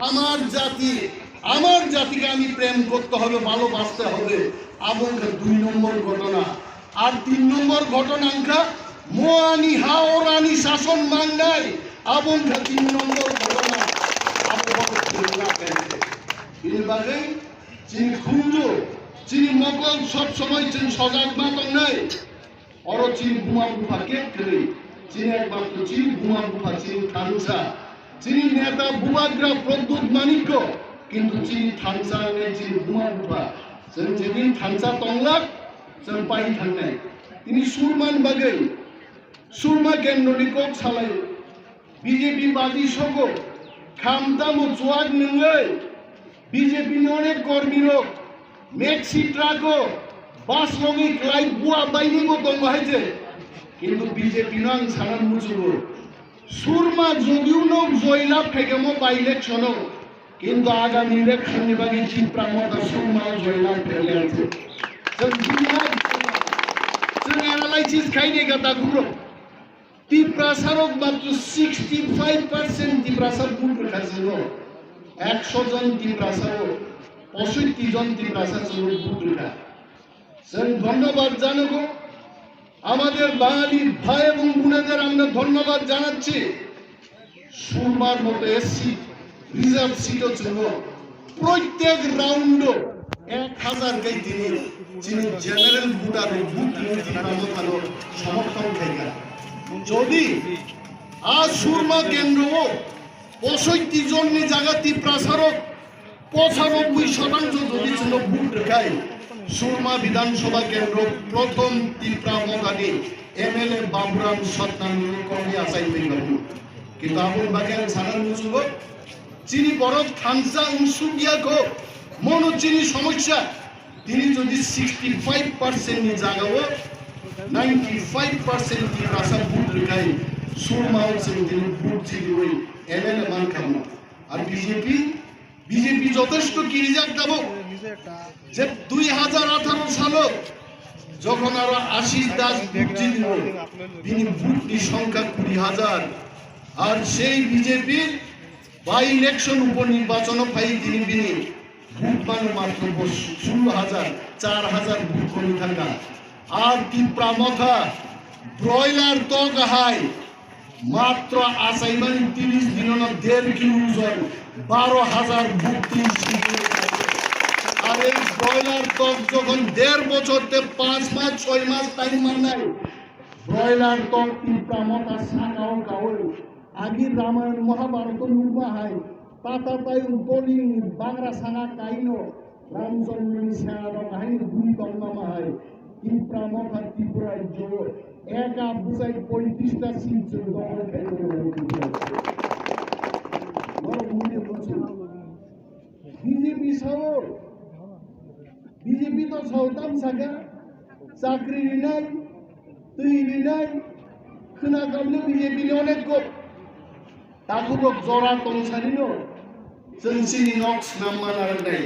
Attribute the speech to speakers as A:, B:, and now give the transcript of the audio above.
A: আমার জাতি, আমার জাতিকে আমি প্রেম করতে হবে, ভালোবাসতে হবে। আবঙ্কা 2 নম্বর ঘটনা। আর 3 নম্বর ঘটনাঙ্কা মোয়ানি হাওরানি শাসন মাংনাই আবঙ্কা 3 নম্বর ঘটনা। বাদে চিনি খুঁজ চিনি মকল সব সময় চিনি সজাগ মাতং নাই অর চিনি বুমা বুফা কে করে চিনি একমাত্র চিনি বুমা বুফা চিনি থানসা চিনি নেতা বুবাগ্রা প্রদ্যুৎ মানিক্য কিন্তু চিনি থানসা নেই চিনি বুমা বুফা যেদিন থানসা তংলাক जों पाइ थांनाय তিনি সুরমান বাগে সুরমা কেন্দ্রনিকক সালায় বিজেপি বাদী সগ খামদাম জোয়াগ নঙ্গै বিজেপি অনেক কর্মীরক মেক্সি ট্রাকো বাস লগি ক্লাই বুয়া বাইনিবো দং হাইছে কিন্তু বিজেপি নাং সানান মুচুগো সুরমা যদিও নক জয়লাভ ফেকেমো বাই ইলেকশন কিন্তু আগামী ইলেকশন বাকি চিত্রামতা সুরমা জয়লাভ ফেলে আছে जों एनालाइसिस खायने गदा गुरो तिप्रासारक मात्र 65% तिप्रासार बुद्ध खाजो 100 जन तिप्रासार 65 जन तिप्रासार जों बुद्ध खा जों धन्यवाद জানাবো আমাদের বাঙালি ভাই এবং বোনেদের আমরা ধন্যবাদ জানাচ্ছি সুরমার মতো এসসি রিজার্ভ সিটও ছিল প্রত্যেক রাউন্ড 1000 গাই দিনে যিনি জেনারেল ভোটার ভোট নীতি প্রমোথানো সমর্থন খাইগা যদি আজ সুরমা কেন্দ্র 65 জনের জায়গাতে প্রসারক 95% যদি ছিল ভোট খাই সুরমা বিধানসভা কেন্দ্র প্রথম ত্রিপুরা মগানি এমএলএ বাবুরাম সত্তানের কর্মী আসাই পেলাম কিন্তু আপন বাকি সাধারণ মুসুব চিনি বড় থানসা উনসুগিয়াকো মনোচিনি সমস্যা তিনি যদি 65% নি জাগাও 95% কি রাসা ভোট রেখাই সুরমা হচ্ছে তিনি ভোট জিতি ওই এমএলএ মান খাবো আর বিজেপি যথেষ্ট কি রিজাল্ট দেব যে 2018 সালে যখন আর আশিস দাস ভোট জিতল তিনি ভোটনি সংখ্যা 20,000 আর সেই বিজেপির বাই ইলেকশন উপনির্বাচন ফাই তিনি বিনি ভোট মান মাত্র 16,000 4,000 ভোট কমি থাকা আর ত্রিপুরা মথা ব্রয়লার তক হাই মাত্র আসাইমান 30 দিন না 1.5 কিলো ওজন 12,000 ভোট আর এই ব্রয়লার তক যখন 1.5 বছরতে 5 মাস 6 মাস টাইম মান নাই ব্রয়লার তক ত্রিপুরা মথা সাকাও কাওই আগে রামায়ণ মহাভারত নুবা হাই পাতা তাই বলি বাংলা সানা কাইনো রামচন্দ্রনী সেনার কাহিনী 2 তন্নামা হাই ত্রিপুরা মথা ত্রিপুরায় জোর একা বুঝাই 35টা সিট দখল খাইতে বিজেপি তো সৌতাম সাগা চাকরি নাই তৈরি নাই শুনা কামলে বিজেপি অনেক গোপ তাকুরক জরা তংসারিনো जों सिनि नक्स नाम मानार नै